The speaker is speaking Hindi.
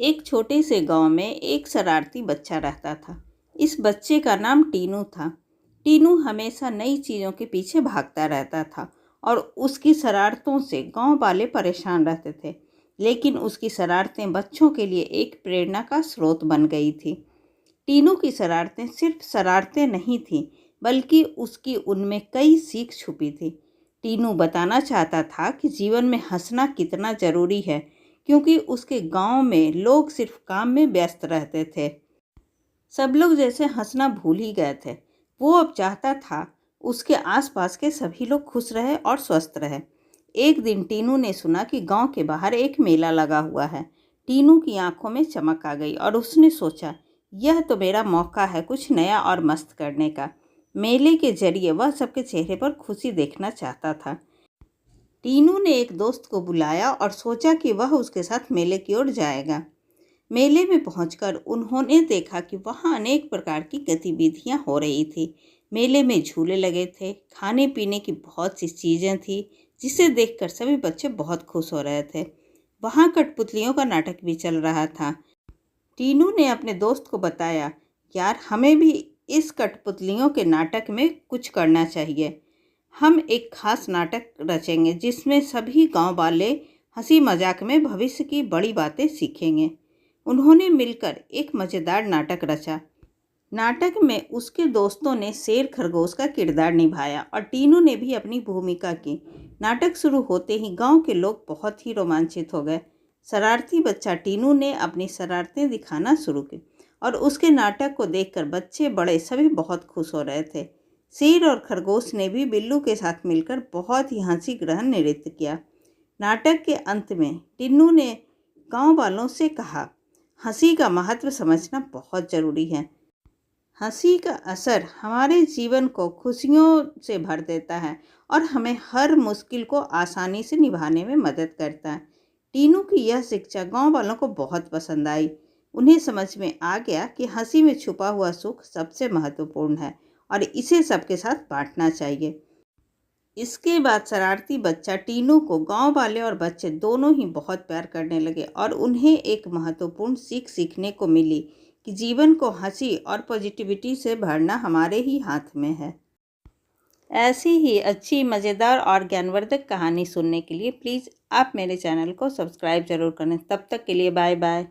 एक छोटे से गांव में एक शरारती बच्चा रहता था। इस बच्चे का नाम टीनू था। टीनू हमेशा नई चीज़ों के पीछे भागता रहता था और उसकी शरारतों से गांव वाले परेशान रहते थे। लेकिन उसकी शरारतें बच्चों के लिए एक प्रेरणा का स्रोत बन गई थी। टीनू की शरारतें सिर्फ शरारतें नहीं थीं, बल्कि उसकी उनमें कई सीख छुपी थी। टीनू बताना चाहता था कि जीवन में हंसना कितना ज़रूरी है, क्योंकि उसके गांव में लोग सिर्फ काम में व्यस्त रहते थे। सब लोग जैसे हंसना भूल ही गए थे। वो अब चाहता था उसके आसपास के सभी लोग खुश रहे और स्वस्थ रहे। एक दिन टीनू ने सुना कि गांव के बाहर एक मेला लगा हुआ है। टीनू की आंखों में चमक आ गई और उसने सोचा, यह तो मेरा मौका है कुछ नया और मस्त करने का। मेले के जरिए वह सबके चेहरे पर खुशी देखना चाहता था। टीनू ने एक दोस्त को बुलाया और सोचा कि वह उसके साथ मेले की ओर जाएगा। मेले में पहुंचकर उन्होंने देखा कि वहां अनेक प्रकार की गतिविधियां हो रही थी। मेले में झूले लगे थे, खाने पीने की बहुत सी चीज़ें थी, जिसे देखकर सभी बच्चे बहुत खुश हो रहे थे। वहां कठपुतलियों का नाटक भी चल रहा था। टीनू ने अपने दोस्त को बताया, यार हमें भी इस कठपुतलियों के नाटक में कुछ करना चाहिए। हम एक खास नाटक रचेंगे जिसमें सभी गांव वाले हंसी मजाक में भविष्य की बड़ी बातें सीखेंगे। उन्होंने मिलकर एक मज़ेदार नाटक रचा। नाटक में उसके दोस्तों ने शेर खरगोश का किरदार निभाया और टीनू ने भी अपनी भूमिका की। नाटक शुरू होते ही गांव के लोग बहुत ही रोमांचित हो गए। शरारती बच्चा टीनू ने अपनी शरारतें दिखाना शुरू की और उसके नाटक को देखकर बच्चे बड़े सभी बहुत खुश हो रहे थे। शेर और खरगोश ने भी बिल्लू के साथ मिलकर बहुत ही हंसी ग्रहण नृत्य किया। नाटक के अंत में टिन्नू ने गांव वालों से कहा, हंसी का महत्व समझना बहुत ज़रूरी है। हंसी का असर हमारे जीवन को खुशियों से भर देता है और हमें हर मुश्किल को आसानी से निभाने में मदद करता है। टीनू की यह शिक्षा गांव वालों को बहुत पसंद आई। उन्हें समझ में आ गया कि हंसी में छुपा हुआ सुख सबसे महत्वपूर्ण है और इसे सबके साथ बांटना चाहिए। इसके बाद शरारती बच्चा टीनू को गांव वाले और बच्चे दोनों ही बहुत प्यार करने लगे और उन्हें एक महत्वपूर्ण सीख सीखने को मिली कि जीवन को हंसी और पॉजिटिविटी से भरना हमारे ही हाथ में है। ऐसी ही अच्छी, मज़ेदार और ज्ञानवर्धक कहानी सुनने के लिए प्लीज़ आप मेरे चैनल को सब्सक्राइब ज़रूर करें। तब तक के लिए बाय बाय।